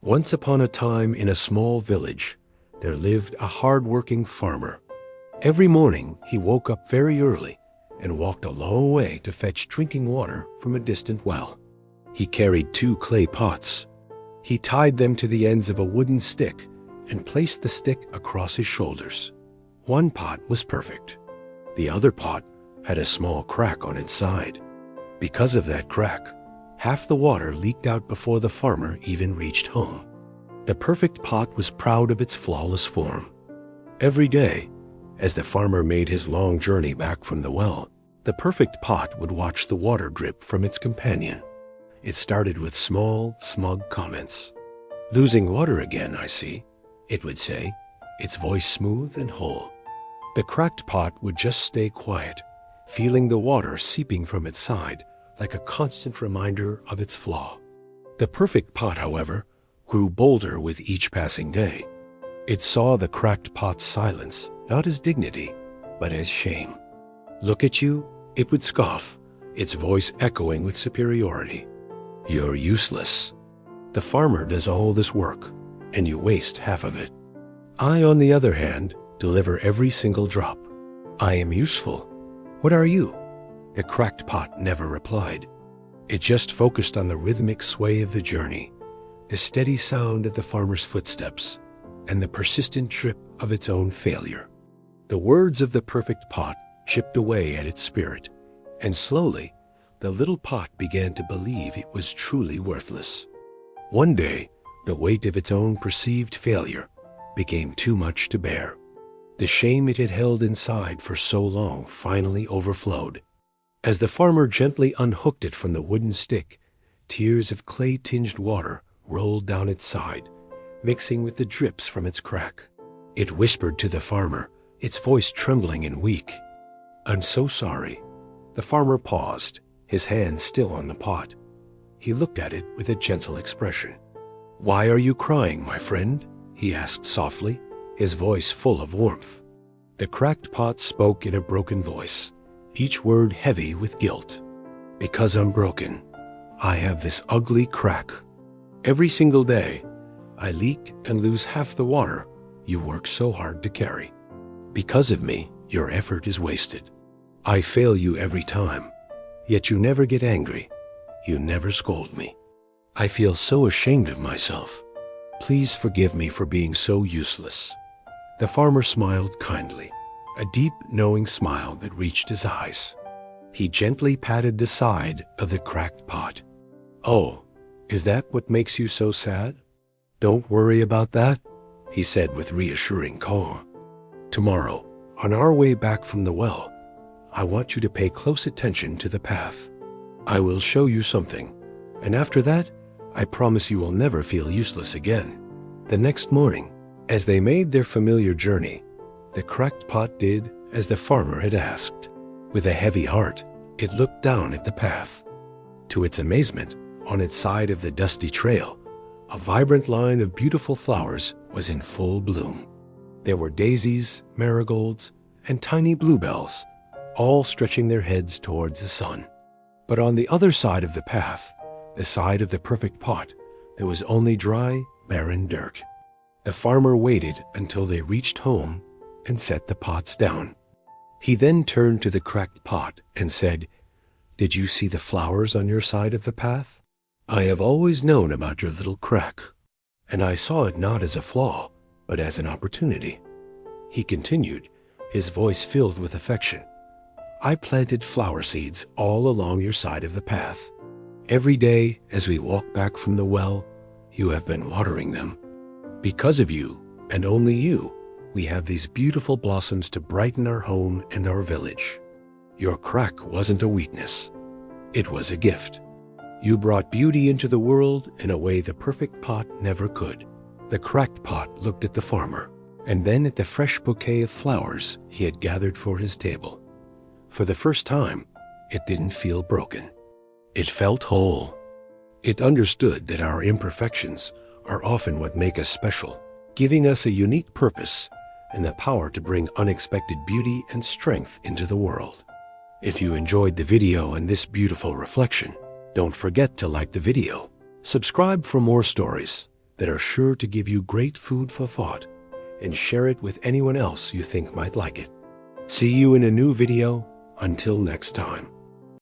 Once upon a time in a small village, there lived a hard-working farmer. Every morning he woke up very early and walked a long way to fetch drinking water from a distant well. He carried 2 clay pots. He tied them to the ends of a wooden stick and placed the stick across his shoulders. One pot was perfect. The other pot had a small crack on its side. Because of that crack, half the water leaked out before the farmer even reached home. The perfect pot was proud of its flawless form. Every day, as the farmer made his long journey back from the well, the perfect pot would watch the water drip from its companion. It started with small, smug comments. "Losing water again, I see," it would say, its voice smooth and whole. The cracked pot would just stay quiet, feeling the water seeping from its side like a constant reminder of its flaw. The perfect pot, however, grew bolder with each passing day. It saw the cracked pot's silence not as dignity, but as shame. "Look at you," it would scoff, its voice echoing with superiority. "You're useless. The farmer does all this work, and you waste half of it. I, on the other hand, deliver every single drop. I am useful. What are you?" The cracked pot never replied. It just focused on the rhythmic sway of the journey, the steady sound of the farmer's footsteps, and the persistent drip of its own failure. The words of the perfect pot chipped away at its spirit, and slowly the little pot began to believe it was truly worthless. One day, the weight of its own perceived failure became too much to bear. The shame it had held inside for so long finally overflowed. As the farmer gently unhooked it from the wooden stick, tears of clay-tinged water rolled down its side, mixing with the drips from its crack. It whispered to the farmer, its voice trembling and weak, "I'm so sorry." The farmer paused, his hand still on the pot. He looked at it with a gentle expression. "Why are you crying, my friend?" he asked softly, his voice full of warmth. The cracked pot spoke in a broken voice, each word heavy with guilt. "Because I'm broken. I have this ugly crack. Every single day, I leak and lose half the water you work so hard to carry. Because of me, your effort is wasted. I fail you every time, yet you never get angry. You never scold me. I feel so ashamed of myself. Please forgive me for being so useless." The farmer smiled kindly, a deep, knowing smile that reached his eyes. He gently patted the side of the cracked pot. "Oh, is that what makes you so sad? Don't worry about that," he said with reassuring calm. "Tomorrow, on our way back from the well, I want you to pay close attention to the path. I will show you something, and after that, I promise you will never feel useless again." The next morning, as they made their familiar journey, the cracked pot did as the farmer had asked. With a heavy heart, it looked down at the path. To its amazement, on its side of the dusty trail, a vibrant line of beautiful flowers was in full bloom. There were daisies, marigolds, and tiny bluebells, all stretching their heads towards the sun. But on the other side of the path, the side of the perfect pot, there was only dry, barren dirt. The farmer waited until they reached home and set the pots down. He then turned to the cracked pot and said, "Did you see the flowers on your side of the path? I have always known about your little crack, and I saw it not as a flaw, but as an opportunity." He continued, his voice filled with affection. "I planted flower seeds all along your side of the path. Every day as we walk back from the well, you have been watering them. Because of you, and only you, we have these beautiful blossoms to brighten our home and our village. Your crack wasn't a weakness. It was a gift. You brought beauty into the world in a way the perfect pot never could." The cracked pot looked at the farmer, and then at the fresh bouquet of flowers he had gathered for his table. For the first time, it didn't feel broken. It felt whole. It understood that our imperfections are often what make us special, giving us a unique purpose and the power to bring unexpected beauty and strength into the world. If you enjoyed the video and this beautiful reflection, don't forget to like the video. Subscribe for more stories that are sure to give you great food for thought, and share it with anyone else you think might like it. See you in a new video. Until next time.